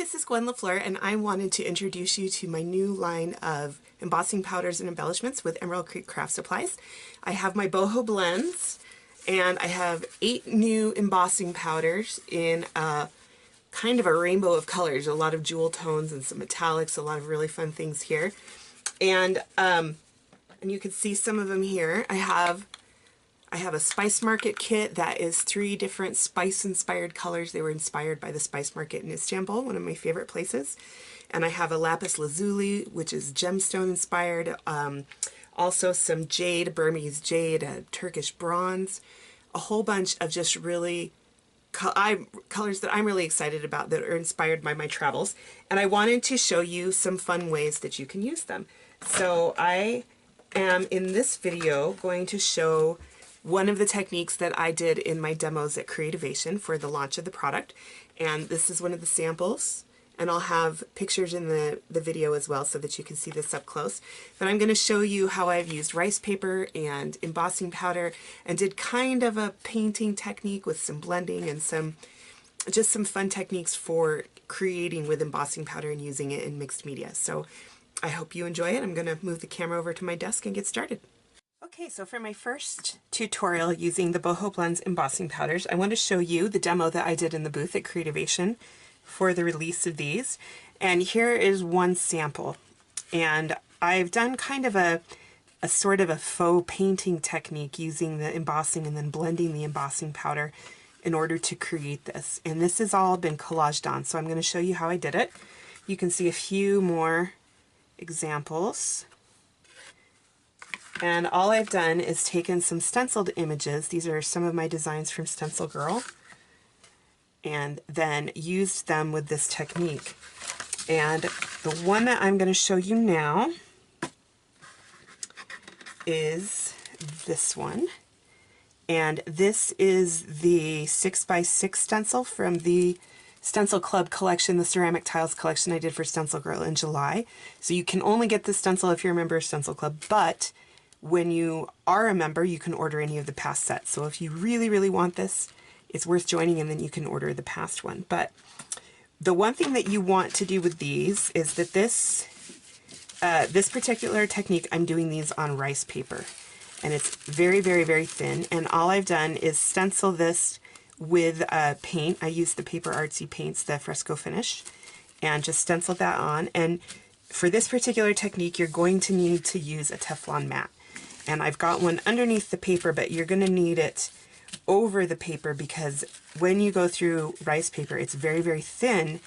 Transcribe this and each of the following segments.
this is Gwen Lafleur, and I wanted to introduce you to my new line of embossing powders and embellishments with Emerald Creek Craft Supplies. I have my Boho Blends, and I have 8 new embossing powders in a kind of a rainbow of colors, a lot of jewel tones and some metallics, a lot of really fun things here. And you can see some of them here. I have a Spice Market kit that is 3 different spice-inspired colors. They were inspired by the Spice Market in Istanbul, one of my favorite places. And I have a lapis lazuli, which is gemstone inspired. Also some jade, Burmese jade, a Turkish bronze, a whole bunch of just really colors that I'm really excited about that are inspired by my travels. And I wanted to show you some fun ways that you can use them. So I am in this video going to show one of the techniques that I did in my demos at Creativation for the launch of the product. And this is one of the samples, and I'll have pictures in the video as well so that you can see this up close. But I'm going to show you how I've used rice paper and embossing powder and did kind of a painting technique with some blending and just some fun techniques for creating with embossing powder and using it in mixed media. So I hope you enjoy it. I'm going to move the camera over to my desk and get started. Okay, so for my first tutorial using the Boho Blends embossing powders, I want to show you the demo that I did in the booth at Creativation for the release of these. And here is one sample. And I've done kind of a sort of a faux painting technique using the embossing and then blending the embossing powder in order to create this. And this has all been collaged on, so I'm going to show you how I did it. You can see a few more examples. And all I've done is taken some stenciled images. These are some of my designs from Stencil Girl, and then used them with this technique. And the one that I'm going to show you now is this one. And this is the 6x6 stencil from the Stencil Club collection, the ceramic tiles collection I did for Stencil Girl in July. So you can only get this stencil if you're a member of Stencil Club, but when you are a member, you can order any of the past sets. So if you really, really want this, it's worth joining, and then you can order the past one. But the one thing that you want to do with these is that this particular technique, I'm doing these on rice paper. And it's very, very, very thin. And all I've done is stencil this with paint. I used the Paper Artsy paints, the fresco finish, and just stenciled that on. And for this particular technique, you're going to need to use a Teflon mat. And I've got one underneath the paper, but you're going to need it over the paper because when you go through rice paper, it's very, very thin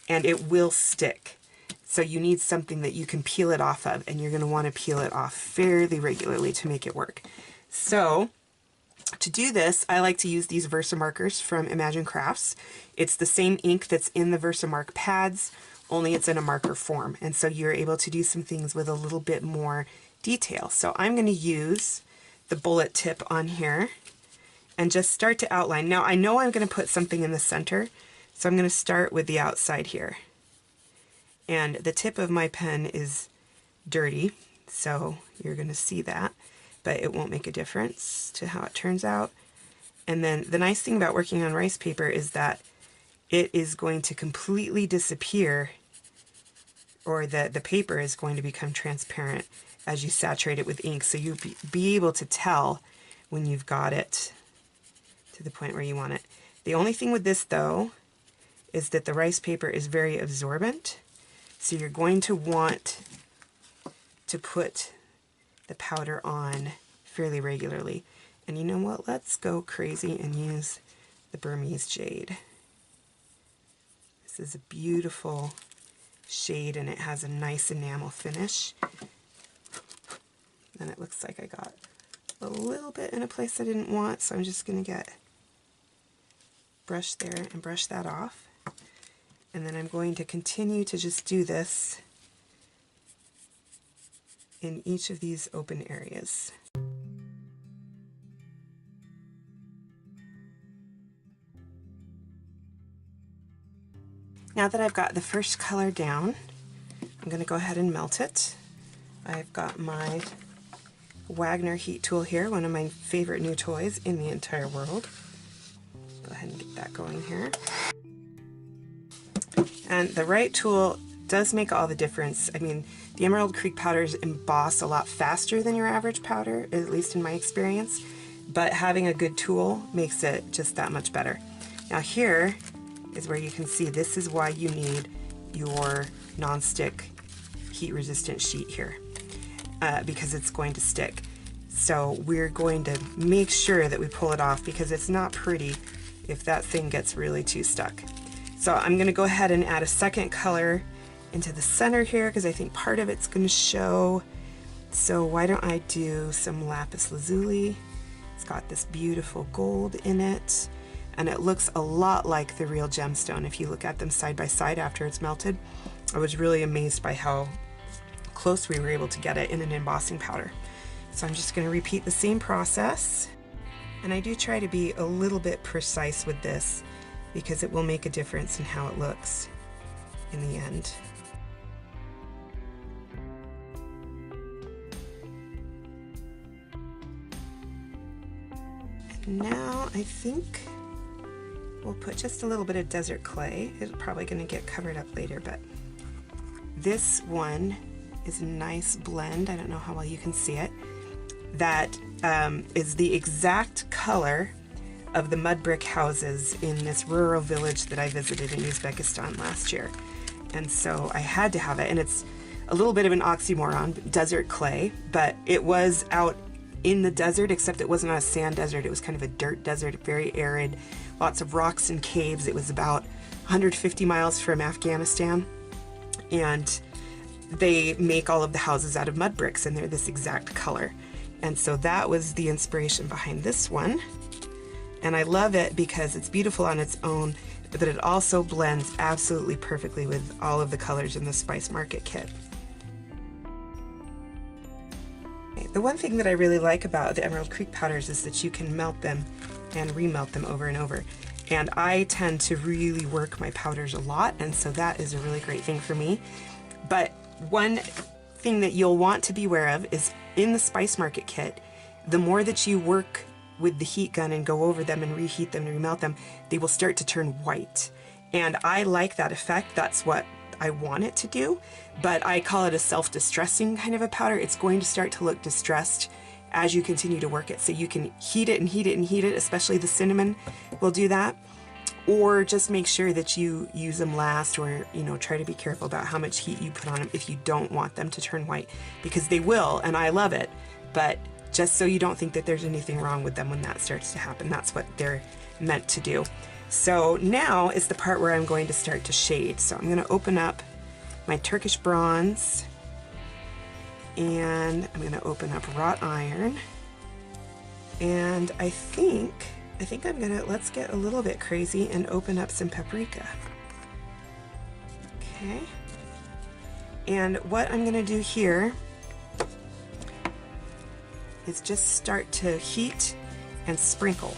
and it will stick. So you need something that you can peel it off of, and you're going to want to peel it off fairly regularly to make it work. So to do this, I like to use these Versamarkers from Imagine Crafts. It's the same ink that's in the Versamark pads, only it's in a marker form. And so you're able to do some things with a little bit more detail. So I'm going to use the bullet tip on here and just start to outline. Now I know I'm going to put something in the center, so I'm going to start with the outside here. And the tip of my pen is dirty, so you're going to see that, but it won't make a difference to how it turns out. And then the nice thing about working on rice paper is that it is going to completely disappear, or the paper is going to become transparent as you saturate it with ink, so you'll be able to tell when you've got it to the point where you want it. The only thing with this, though, is that the rice paper is very absorbent, so you're going to want to put the powder on fairly regularly. And you know what? Let's go crazy and use the Burmese jade. This is a beautiful shade, and it has a nice enamel finish. And it looks like I got a little bit in a place I didn't want, so I'm just going to get brush there and brush that off. And then I'm going to continue to just do this in each of these open areas. Now that I've got the first color down, I'm going to go ahead and melt it. I've got my Wagner heat tool here, one of my favorite new toys in the entire world. Go ahead and get that going here. And the right tool does make all the difference. I mean, the Emerald Creek powders emboss a lot faster than your average powder, at least in my experience, but having a good tool makes it just that much better. Now here is where you can see this is why you need your non-stick heat-resistant sheet here, because it's going to stick. So we're going to make sure that we pull it off, because it's not pretty if that thing gets really too stuck. So I'm going to go ahead and add a second color into the center here, because I think part of it's going to show. So why don't I do some lapis lazuli? It's got this beautiful gold in it, and it looks a lot like the real gemstone if you look at them side by side after it's melted. I was really amazed by how close we were able to get it in an embossing powder. So I'm just going to repeat the same process, and I do try to be a little bit precise with this because it will make a difference in how it looks in the end. And now I think we'll put just a little bit of desert clay. It's probably going to get covered up later, but this one is a nice blend. I don't know how well you can see it. That is the exact color of the mud brick houses in this rural village that I visited in Uzbekistan last year. And so I had to have it, and it's a little bit of an oxymoron, desert clay, but it was out in the desert, except it wasn't a sand desert, it was kind of a dirt desert, very arid, lots of rocks and caves. It was about 150 miles from Afghanistan, and they make all of the houses out of mud bricks, and they're this exact color. And so that was the inspiration behind this one. And I love it because it's beautiful on its own, but it also blends absolutely perfectly with all of the colors in the Spice Market kit. The one thing that I really like about the Emerald Creek powders is that you can melt them and remelt them over and over. And I tend to really work my powders a lot, and so that is a really great thing for me. But one thing that you'll want to be aware of is in the Spice Market kit, the more that you work with the heat gun and go over them and reheat them and remelt them, they will start to turn white. And I like that effect. That's what I want it to do, but I call it a self-distressing kind of a powder. It's going to start to look distressed as you continue to work it. So you can heat it and heat it and heat it, especially the cinnamon will do that. Or just make sure that you use them last, or try to be careful about how much heat you put on them if you don't want them to turn white, because they will, and I love it, but just so you don't think that there's anything wrong with them when that starts to happen. That's what they're meant to do. So now is the part where I'm going to start to shade. So I'm going to open up my Turkish bronze, and I'm going to open up wrought iron, and I think I'm gonna, let's get a little bit crazy and open up some paprika. Okay, and what I'm gonna do here is just start to heat and sprinkle.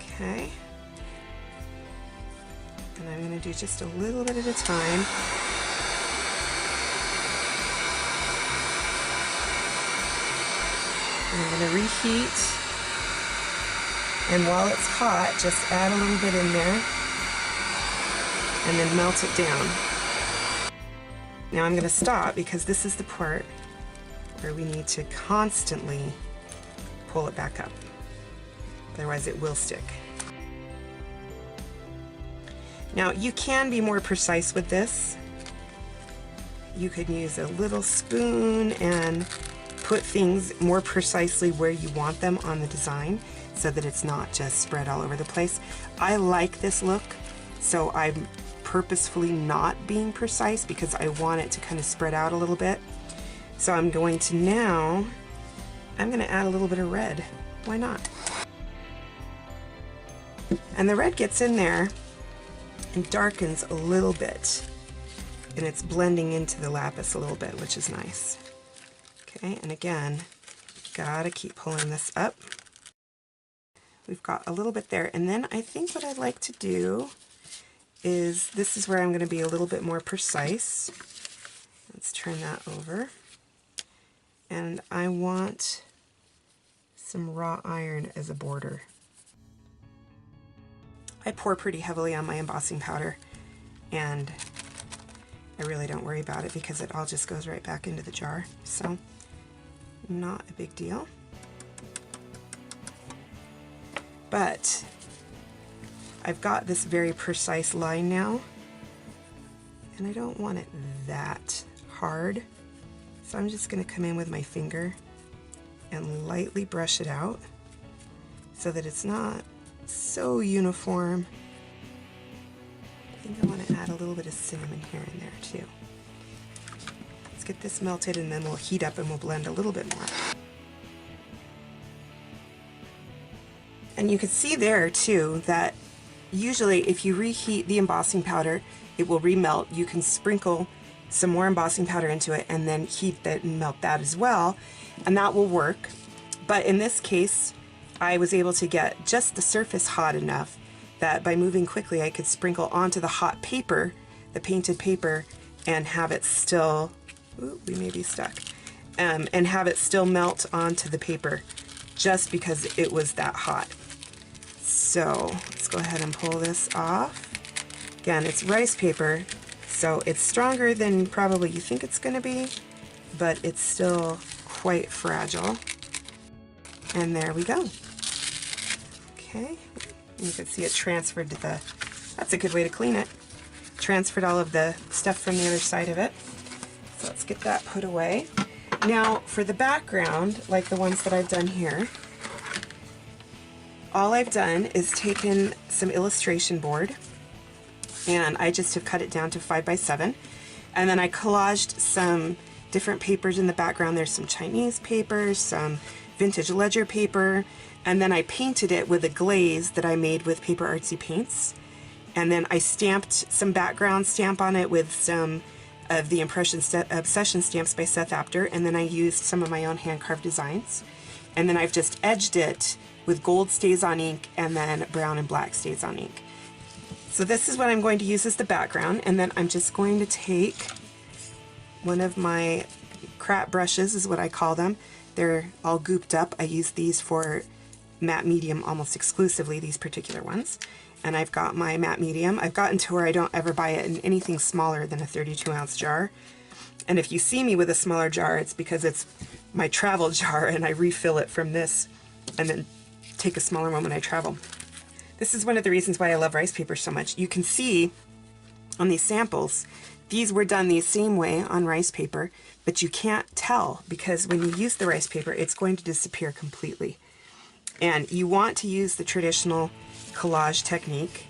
Okay, and I'm gonna do just a little bit at a time. And I'm gonna reheat. And while it's hot, just add a little bit in there and then melt it down. Now I'm going to stop because this is the part where we need to constantly pull it back up. Otherwise it will stick. Now you can be more precise with this. You could use a little spoon and put things more precisely where you want them on the design, so that it's not just spread all over the place. I like this look, so I'm purposefully not being precise because I want it to kind of spread out a little bit. So I'm going to add a little bit of red. Why not? And the red gets in there and darkens a little bit, and it's blending into the lapis a little bit, which is nice. Okay, and again, gotta keep pulling this up. We've got a little bit there, and then I think what I'd like to do is, this is where I'm going to be a little bit more precise. Let's turn that over. And I want some wrought iron as a border. I pour pretty heavily on my embossing powder, and I really don't worry about it because it all just goes right back into the jar, so not a big deal. But I've got this very precise line now, and I don't want it that hard, so I'm just going to come in with my finger and lightly brush it out so that it's not so uniform. I think I want to add a little bit of cinnamon here and there too. Let's get this melted and then we'll heat up and we'll blend a little bit more. And you can see there too that usually if you reheat the embossing powder, it will remelt. You can sprinkle some more embossing powder into it and then heat that and melt that as well, and that will work. But in this case, I was able to get just the surface hot enough that by moving quickly I could sprinkle onto the hot paper, the painted paper, and have it still, ooh, we may be stuck, and have it still melt onto the paper just because it was that hot. So let's go ahead and pull this off. Again, it's rice paper, so it's stronger than probably you think it's going to be, but it's still quite fragile. And there we go. Okay, you can see it transferred to the, that's a good way to clean it. Transferred all of the stuff from the other side of it. So let's get that put away. Now for the background, like the ones that I've done here, all I've done is taken some illustration board and I just have cut it down to 5 by 7, and then I collaged some different papers in the background. There's some Chinese paper, some vintage ledger paper, and then I painted it with a glaze that I made with Paper Artsy paints, and then I stamped some background stamp on it with some of the Obsession stamps by Seth Apter, and then I used some of my own hand-carved designs, and then I've just edged it with gold StazOn ink and then brown and black StazOn ink. So this is what I'm going to use as the background, and then I'm just going to take one of my crap brushes, is what I call them. They're all gooped up. I use these for matte medium almost exclusively, these particular ones. And I've got my matte medium. I've gotten to where I don't ever buy it in anything smaller than a 32-ounce jar. And if you see me with a smaller jar, it's because it's my travel jar and I refill it from this and then take a smaller one when I travel. This is one of the reasons why I love rice paper so much. You can see on these samples, these were done the same way on rice paper, but you can't tell because when you use the rice paper, it's going to disappear completely. And you want to use the traditional collage technique.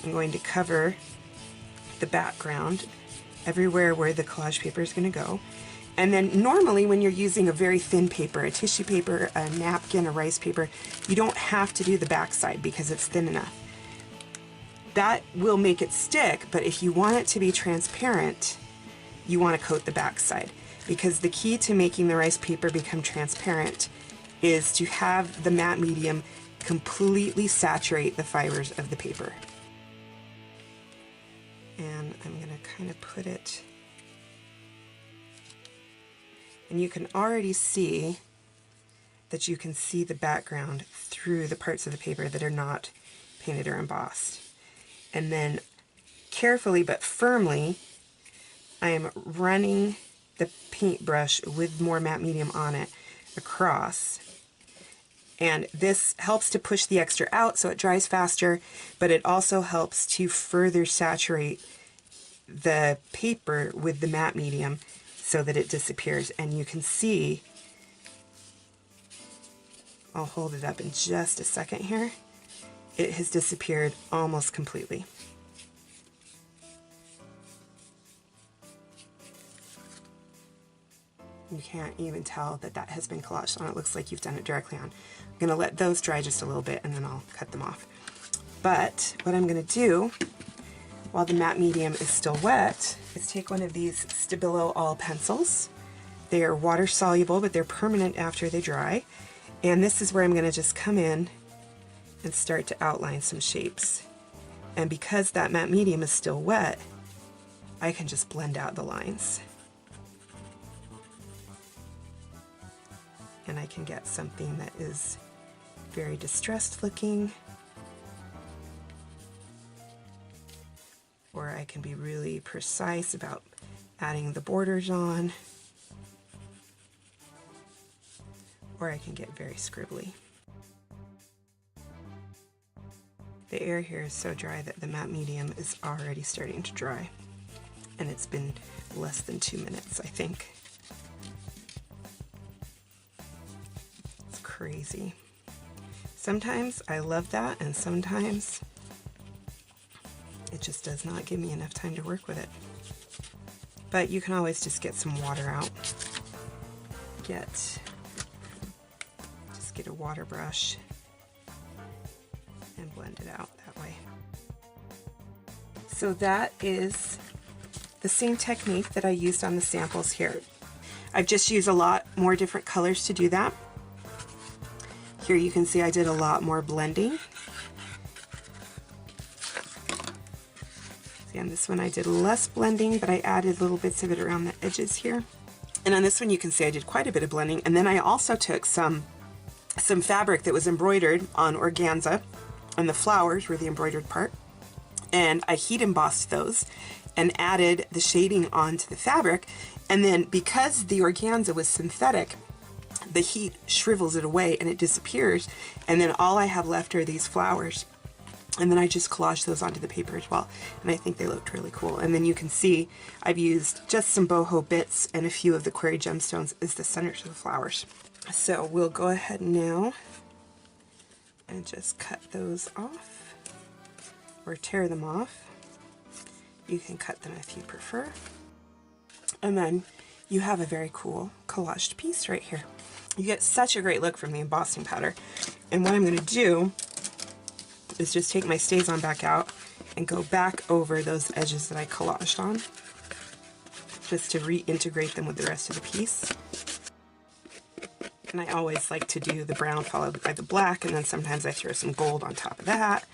I'm going to cover the background everywhere where the collage paper is going to go. And then normally when you're using a very thin paper, a tissue paper, a napkin, a rice paper, you don't have to do the backside because it's thin enough. That will make it stick, but if you want it to be transparent, you want to coat the backside, because the key to making the rice paper become transparent is to have the matte medium completely saturate the fibers of the paper. And I'm going to kind of put it, and you can already see that you can see the background through the parts of the paper that are not painted or embossed. And then carefully but firmly, I am running the paintbrush with more matte medium on it across. And this helps to push the extra out so it dries faster, but it also helps to further saturate the paper with the matte medium so that it disappears. And you can see, I'll hold it up in just a second here, it has disappeared almost completely. You can't even tell that that has been collaged on. It looks like you've done it directly on. I'm going to let those dry just a little bit and then I'll cut them off. But what I'm going to do while the matte medium is still wet is take one of these Stabilo All pencils. They are water soluble, but they're permanent after they dry. And this is where I'm going to just come in and start to outline some shapes. And because that matte medium is still wet, I can just blend out the lines. And I can get something that is very distressed looking, or I I can be really precise about adding the borders on, or I can get very scribbly. The air here is so dry that the matte medium is already starting to dry, and it's been less than 2 minutes, I think. It's crazy. Sometimes I love that, and sometimes it just does not give me enough time to work with it. But you can always just get some water out. Just get a water brush and blend it out that way. So that is the same technique that I used on the samples here. I've just used a lot more different colors to do that. Here you can see I did a lot more blending. See, on this one I did less blending, but I added little bits of it around the edges here. And on this one you can see I did quite a bit of blending. And then I also took some fabric that was embroidered on organza, and the flowers were the embroidered part, and I heat embossed those and added the shading onto the fabric. And then because the organza was synthetic, the heat shrivels it away and it disappears, and then all I have left are these flowers, and then I just collaged those onto the paper as well, and I think they looked really cool. And then you can see I've used just some boho bits and a few of the quarry gemstones as the centers of the flowers. So we'll go ahead now and just cut those off, or tear them off. You can cut them if you prefer. And then you have a very cool collaged piece right here. You get such a great look from the embossing powder. And what I'm going to do is just take my StazOn back out and go back over those edges that I collaged on, just to reintegrate them with the rest of the piece. And I always like to do the brown followed by the black, and then sometimes I throw some gold on top of that.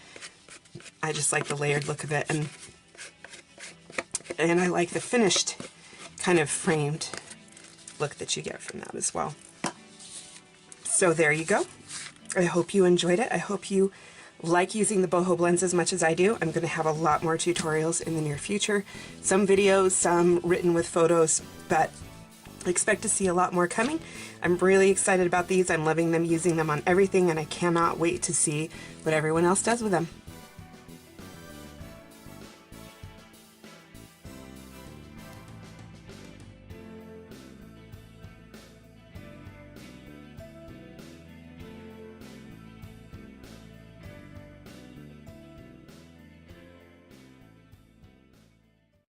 I just like the layered look of it, and I like the finished kind of framed look that you get from that as well. So there you go. I hope you enjoyed it. I hope you like using the Boho Blends as much as I do. I'm going to have a lot more tutorials in the near future. Some videos, some written with photos, but expect to see a lot more coming. I'm really excited about these. I'm loving them, using them on everything, and I cannot wait to see what everyone else does with them.